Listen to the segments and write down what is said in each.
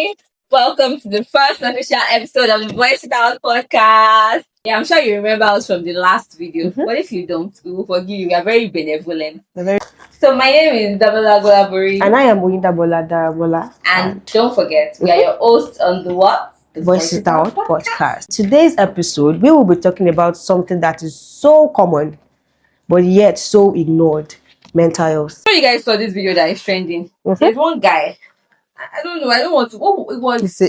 Hi, welcome to the first official episode of the Voice It Out podcast. Yeah, I'm sure you remember us from the last video, but if you don't, we will forgive you. We are very benevolent. So my name is Dabola Golabori, And I am Oyindabola Darabola. and don't forget, we are your hosts on the what? The Voice It Out podcast. Today's episode, we will be talking about something that is so common, but yet so ignored: mental health. So you guys saw this video that is trending. There's one guy. I don't know. I don't want to. Oh, it was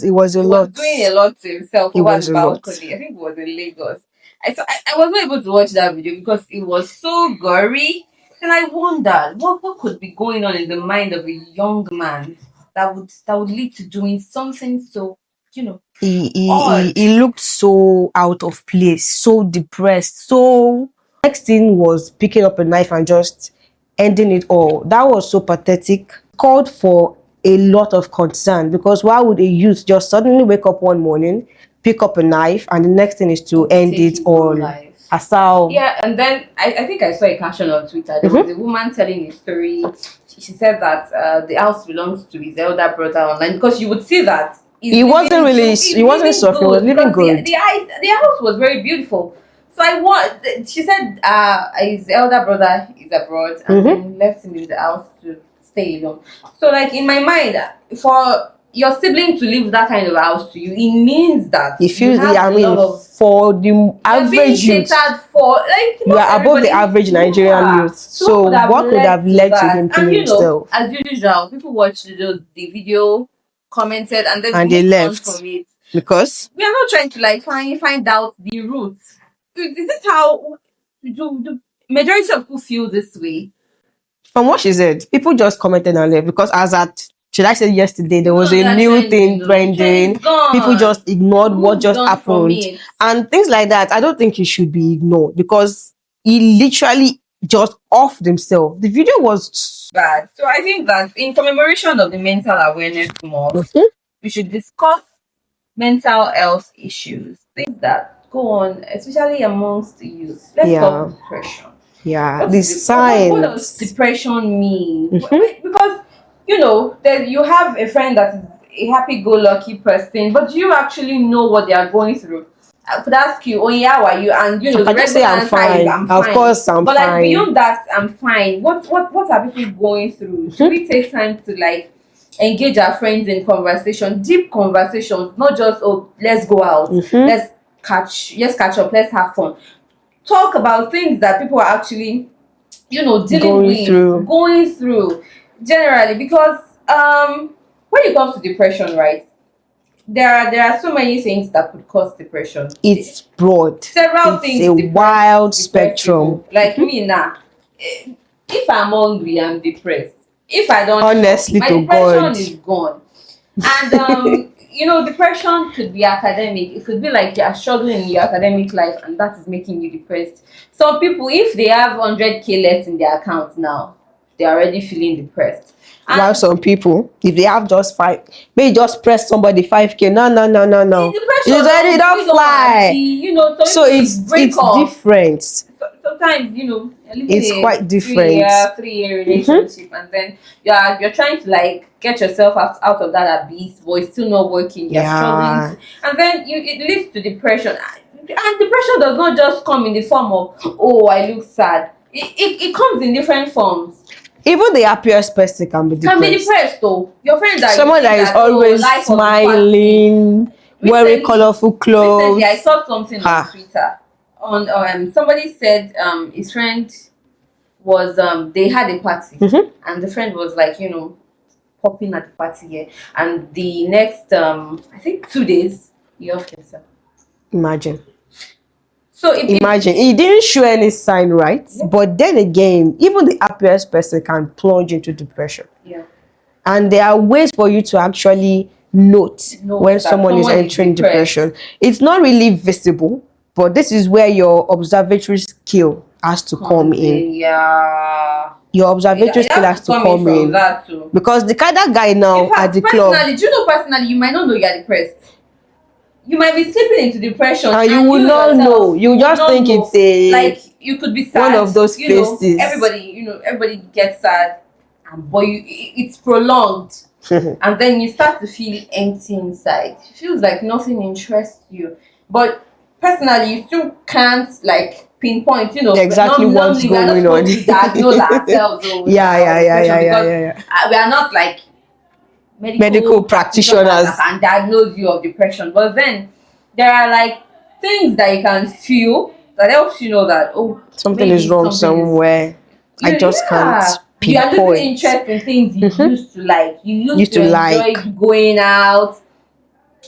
It was a lot. doing a lot to himself It over was the a lot. balcony. I think it was in Lagos. I was not able to watch that video because it was so gory, and I wondered what could be going on in the mind of a young man that would lead to doing something so odd. He looked so out of place, so depressed. So next thing was picking up a knife and just ending it all. That was so pathetic. Called for a lot of concern, because why would a youth just suddenly wake up one morning, pick up a knife, and the next thing is to end Take it his all? own life. Asal. Yeah, and then I think I saw a caption on Twitter. There was a woman telling a story. She said that the house belongs to his elder brother online, because you would see that He wasn't really suffering, he was living good. The house was very beautiful. So she said his elder brother is abroad and then left him in the house to stay alone. So like in my mind, for your sibling to leave that kind of house to you, it means that If you, have a lot of for the average being youth, catered for, like, you are above the average Nigerian youth. So what could have led to him killing himself? As usual, people watched the video, commented, and then And they moved on left. from it. Because We are not trying to like find out the roots. Is this how the majority of people feel this way? from what she said, people just commented and left. Because as at, should I say, yesterday, there was a That new trending, thing though. trending. It's gone. People just ignored what Moved just on from happened. it. And things like that, I don't think it should be ignored, because he literally just offed himself. The video was Bad. So I think that in commemoration of the Mental Awareness Month, we should discuss mental health issues, things that go on, especially amongst the youth. Let's talk depression. the signs. What does depression mean? Because you have a friend that is a happy-go-lucky person, but do you actually know what they are going through? I could ask you, oh yeah, how are you? And the I just say regular I'm answer is fine. I'm fine. Of course, I'm but fine. like beyond that, I'm fine. What are people going through? Do we take time to like engage our friends in conversation, deep conversations, not just let's go out, let's catch up, let's have fun. Talk about things that people are actually, going through generally, because when it comes to depression, right? There are so many things that could cause depression. It's broad. Several It's things. a wild depress spectrum. people. Like me now, if I'm hungry, I'm depressed. If I don't, Honestly, my to depression God. is gone. And depression could be academic. It could be like you are struggling in your academic life, and that is making you depressed. Some people, if they have 100K left in their account now, they're already feeling depressed. While some people, if they have just 5, maybe just press somebody 5K. No. It's already don't fly. So it's different. Sometimes It's quite different. 3 year relationship, and then you're trying to like get yourself out of that abyss, but it's still not working. You're struggling, and then it leads to depression. And depression does not just come in the form of I look sad. It comes in different forms. Even the happiest person can be depressed. Though. Your friends are someone that is always smiling, wearing colorful clothes. Recently, I saw something on Twitter. Somebody said his friend was they had a party, and the friend was like popping at the party here, and the next I think 2 days he offed himself. Imagine. So imagine he didn't show any sign, right? Yeah. But then again, even the happiest person can plunge into depression. Yeah. And there are ways for you to actually note when someone is entering depression. It's not really visible, but this is where your observatory skill has to come in. Yeah. Your observatory skill has to come in. That too. Because the kind of guy now at the club. Do you know personally, you might not know you're depressed. You might be slipping into depression, and you will not know. You just think it's a like you could be sad. One of those phases. Everybody gets sad, but it's prolonged. And then you start to feel empty inside. It feels like nothing interests you. But personally, you still can't like pinpoint, Exactly what's normally we are not going on. supposed to diagnose ourselves with Yeah, our yeah, yeah, depression, yeah, yeah, because yeah, yeah. we are not like Medical medical practitioners that practitioners. can diagnose you of depression. But then there are like things that you can feel that helps you know that, oh, Something is maybe wrong something is, somewhere. I just can't yeah, you are losing pinpoint. interest in things you used to like. You used Used to to like. enjoy going out,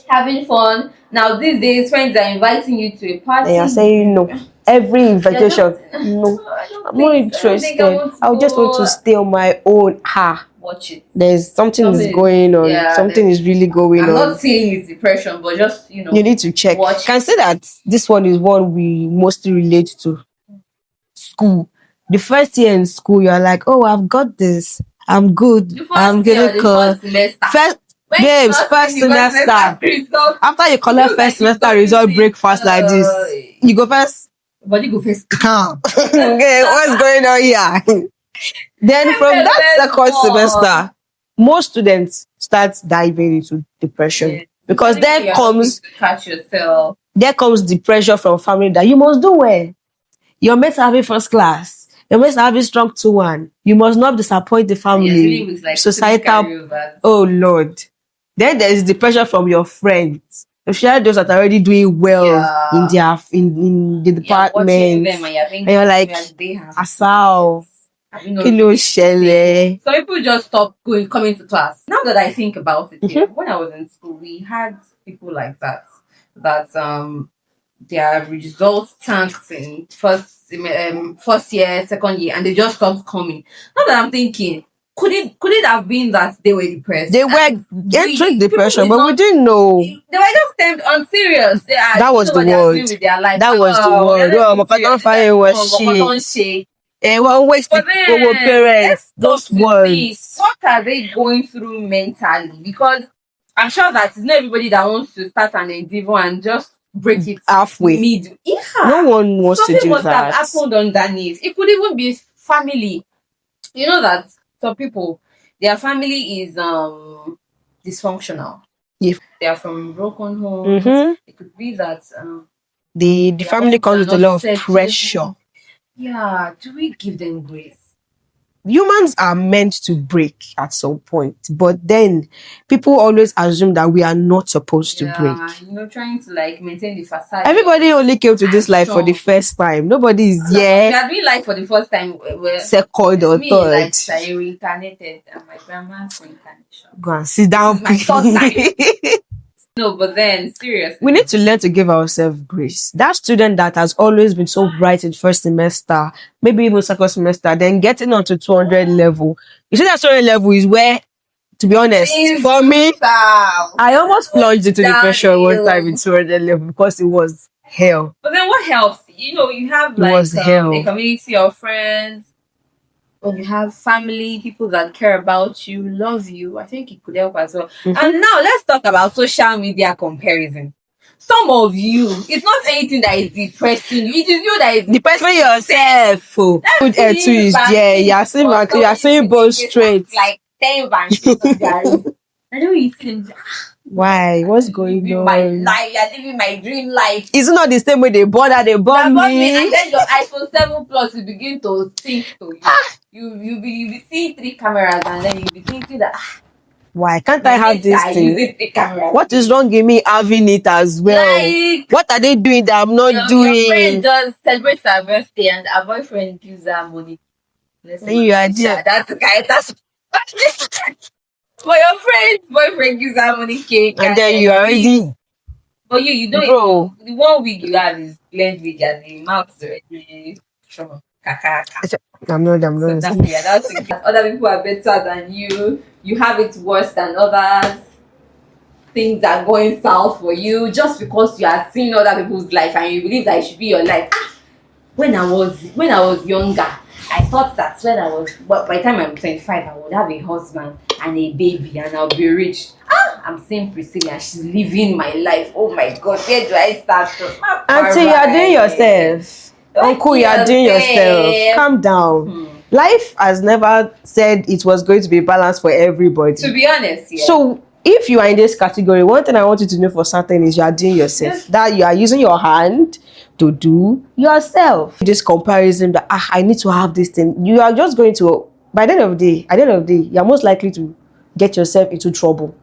having fun. Now these days, friends are inviting you to a They are party. saying no. Every You're just, invitation, no. "Oh, I don't I'm not think so. I don't think I interested. want to I just want to go." stay on my own. Ha. Watch it. There's something is Something is, going on. yeah. Something is really going I'm on. not saying it's depression, but just You need to check. watch. Can say that this one is one we mostly relate to. School. The first year in school, you're like, oh, I've got this. I'm good. The I'm first year, gonna the call. first semester. First, When you babes, not first see the first semester. result, After you it collect feels first like you've semester gotten result this, breakfast like this, you go first. body go first. Calm. Okay, what's going on here? Then from that second semester, most students start diving into depression. Yeah. Because Especially when you're looking to catch yourself. there comes the pressure from family that you must do well. Your mates are having first class. Your mates are having strong 2-1. You must not disappoint the And you're family. dealing with like Societal. carryovers. Oh Lord. Then there is the pressure from your friends. Especially those that are already doing well in their in the You're watching department. them and you're thinking, And you're like, they have Asao. have you not Kilo really shele. So people just stop coming to class. Now that I think about it, here, when I was in school, we had people like that. That their results tanked in first year, second year, and they just stopped coming. Now that I'm thinking, could it have been that they were depressed? They were entering depression, but we didn't know. They were just tempt on serious. That was the word. With their life. That was the word. Well, my partner fire was shit. Well, wasted our parents. Those words. What are they going through mentally? Because I'm sure that it's not everybody that wants to start an endeavor and just break it halfway. Mid. Yeah. No one wants Something to do must that. have happened underneath. It could even be family. You know that some people, their family is dysfunctional. If they are from broken homes, it could be that the family comes with a lot of pressure. Yeah, do we give them grace? Humans are meant to break at some point, but then people always assume that we are not supposed to break. Trying to like maintain the facade. Everybody only came to this life for the first time. Nobody is here. We are doing life for the first time. Second or third. Like I reincarnated and my grandma's reincarnation. Go and sit down. My third time. No, but then seriously, we need to learn to give ourselves grace. That student that has always been so bright in first semester, maybe even second semester, then getting on to 200 level. You see that 200 level is where, to be honest, for me, I almost plunged into depression one time in 200 level because it was hell. But then what helps? You have like a community of friends. When you have family, people that care about you, love you, I think it could help as well. And now let's talk about social media comparison. Some of you, it's not anything that is depressing you. It is you that is depressing yourself. Good air too is there. You're seeing both straight. Like 10 banks. I don't eat things. Why? What's going on? My life, you're living my dream life. It's not the same way they born me. And then your iPhone 7 Plus will begin to sync to you. You'll be seeing 3 cameras and then you'll be thinking that why can't I have this thing? What is wrong in me having it as well? Like, what are they doing that I'm not doing? Your friend just celebrates her birthday and her boyfriend gives her money. Then you are there. That's the guy. That's for your friend's boyfriend gives her money cake. And then you are already. But you don't. Bro. The one wig you have is blend wig and the mouth is already strong. I'm not. So that's it. Other people are better than you. You have it worse than others. Things are going south for you just because you are seeing other people's life and you believe that it should be your life. When I was younger, I thought that by the time I'm 25, I would have a husband and a baby and I'll be rich. I'm seeing Priscilla and she's living my life. Oh my God, where do I start from? Auntie, you are doing yourself. Uncle, you are doing yourself. Calm down. Life has never said it was going to be balanced for everybody. To be honest, yeah. So if you are in this category, one thing I want you to know for certain is you are doing yourself. Yes. That you are using your hand to do yourself. This comparison that I need to have this thing. You are just going to, by the end of the day, you are most likely to get yourself into trouble.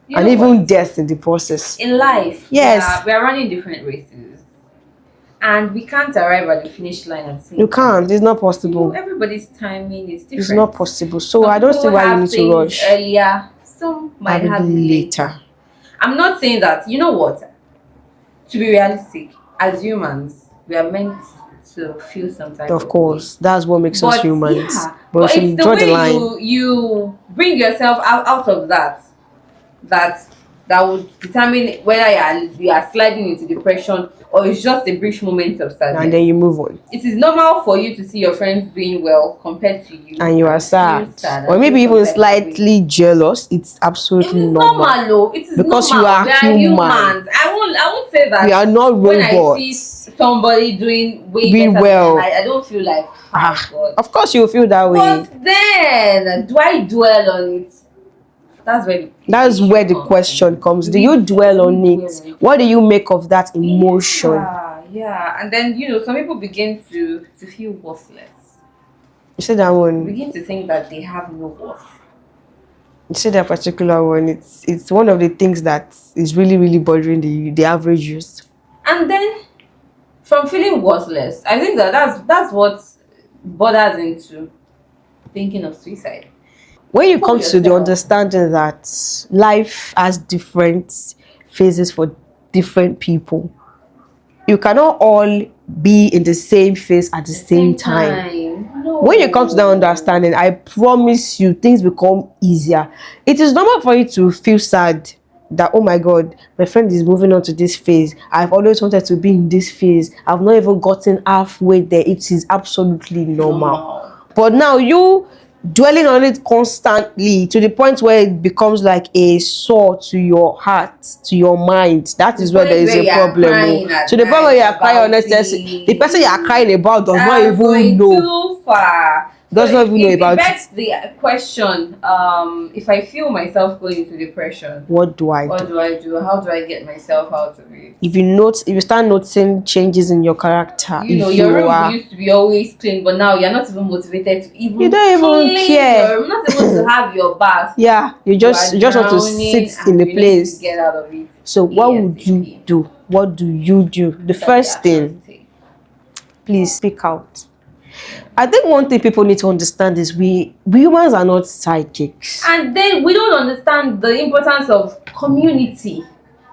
You And know even what? death in the process. In life, Yes. we are running different races, and we can't arrive at the finish line at the same You time. can't. It's not You possible. know, everybody's timing is different. It's not possible. So Some I don't see people why you have need to things rush. earlier. Some might have it later. I'm not saying that. You know what? To be realistic, as humans, we are meant to feel some type Of course, that's what makes us humans. Yeah, But but you it's should the draw the way line. you bring yourself out of that would determine whether you are sliding into depression or it's just a brief moment of sadness. And then you move on. It is normal for you to see your friends doing well compared to you, And you are feel sad. Or and maybe feel even some type of way. slightly jealous. It's It absolutely is normal. normal, though. It is Because normal. you are We are human. humans. I won't say that. We are not When I see robots. somebody doing way Be better well. than I don't feel like, oh God. Of course you feel that way. But then, do I dwell on it? That's where the question comes. Do you dwell on it? What do you make of that emotion? Yeah. And then, some people begin to feel worthless. You see that one? Begin to think that they have no worth. You see that particular one? It's one of the things that is really, really bothering the average youth. And then, from feeling worthless, I think that's what bothers into thinking of suicide. When you come to the understanding that life has different phases for different people, you cannot all be in the same phase at the same time. No. When you come to that understanding, I promise you things become easier. It is normal for you to feel sad that, oh my God, my friend is moving on to this phase. I've always wanted to be in this phase. I've not even gotten halfway there. It is absolutely normal. But now you dwelling on it constantly to the point where it becomes like a sore to your heart, to your mind. That is where there is a problem. To the point where you are crying unnecessarily. The person you are crying about does not even know. Too far. Does not even know about it. That's the question. If I feel myself going into depression, what do I do? How do I get myself out of it? If you start noticing changes in your character, your room used to be always clean, but now you're not even motivated to even. You don't even care. You're not even to have your bath. Yeah, you just want to sit in the place. Get out of it. So what would you do? What do you do? The first thing, please speak out. I think one thing people need to understand is we humans are not sidekicks. And then we don't understand the importance of community.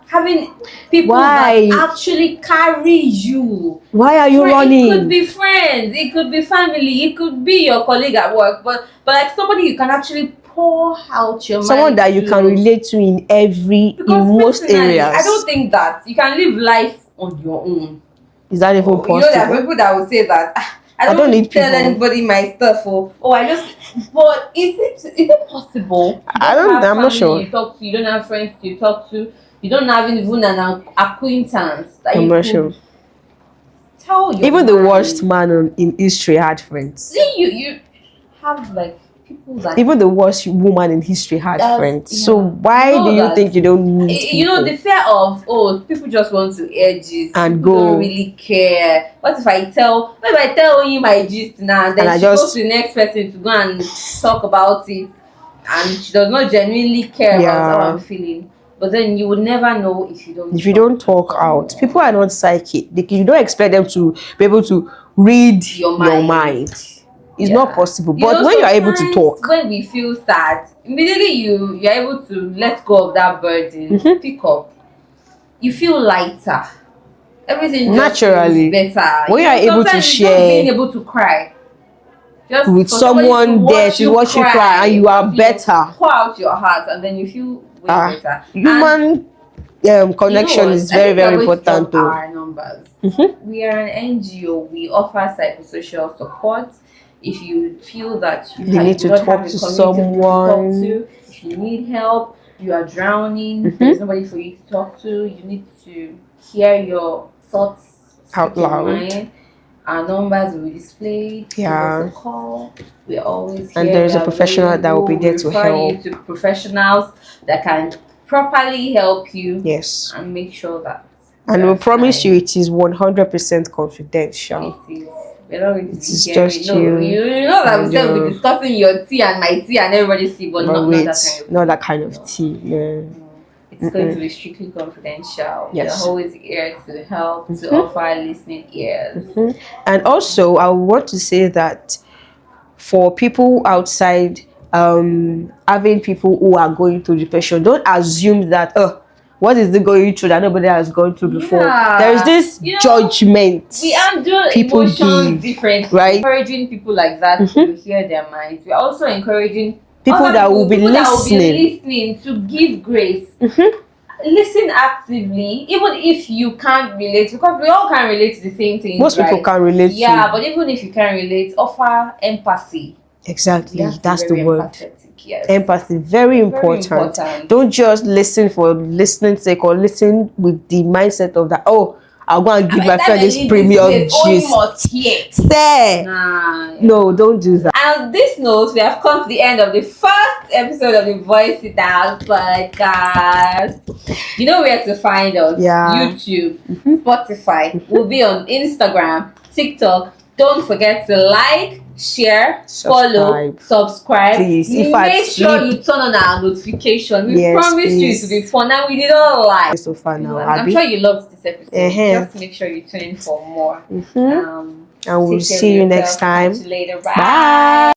Having people that actually carry you. Why are you running? It could be friends, it could be family, it could be your colleague at work, but like somebody you can actually pour out your mind. Someone that you can relate to in most areas. I don't think that you can live life on your own. Is that even possible? There are people that will say that I don't need to tell anybody my stuff. But is it possible? I'm not sure. You talk to, you don't have friends you talk to, you don't have even an acquaintance that I'm not sure. Tell your even the worst man in history had friends. See, you have like people that even the worst woman in history had friends. Yeah. So why do you think you don't need people? The fear of people just want to air gist and people go. Don't really care. What if I tell you my gist now, then she goes to the next person to go and talk about it, and she does not genuinely care about how I'm feeling. But then you would never know if you don't talk out. People are not psychic. You don't expect them to be able to read your mind. It's not possible. But when you are able to talk, when we feel sad, immediately you're able to let go of that burden, pick up. You feel lighter. Everything just feels better. When you are able to share, being able to cry. Just with someone there to watch you cry, and you are better. Pour out your heart, and then you feel way better. Human connection is very, very important too. Our numbers. We are an NGO. We offer psychosocial support. If you feel that you need to talk to someone, if you need help, you are drowning, there's nobody for you to talk to, you need to hear your thoughts out loud. Our numbers will be displayed. Give Yeah. us a call. We're always here. And there's a We're professional that will be there to refer help. you to professionals that can properly help you. Yes. And make sure that. And we promise you it is 100% confidential. It is. We're not going to It is be just sharing. you. You know that we said we're discussing your tea and my tea and everybody's tea, but not that kind of tea. No. It's going to be strictly confidential. Yes. We're always here to help, to offer listening ears. And also, I want to say that for people outside, having people who are going through depression, don't assume that, what is it going through that nobody has gone through before? There is this judgment. We handle people emotions differently. right? Encouraging people like that to hear their minds. We're also encouraging people that will be listening to give grace. Listen actively, even if you can't relate, because we all can relate to the same thing. Most people can relate. Yeah, but even if you can't relate, offer empathy. Exactly, that's the word. Yes. Empathy, very important. Don't just listen for listening's sake or listen with the mindset of that. Oh, I'll go and give my friend this premium gist. No, don't do that. And on this note, we have come to the end of the first episode of the Voice It Out podcast. You know where to find us. YouTube, Spotify. We'll be on Instagram, TikTok. Don't forget to like, share, follow, subscribe. Please, make sure you turn on our notification. We promised you it to be fun, and we did all live. So far now, I'm sure you loved this episode. Just make sure you tune in for more. And we'll see you next time. Catch you later. Bye.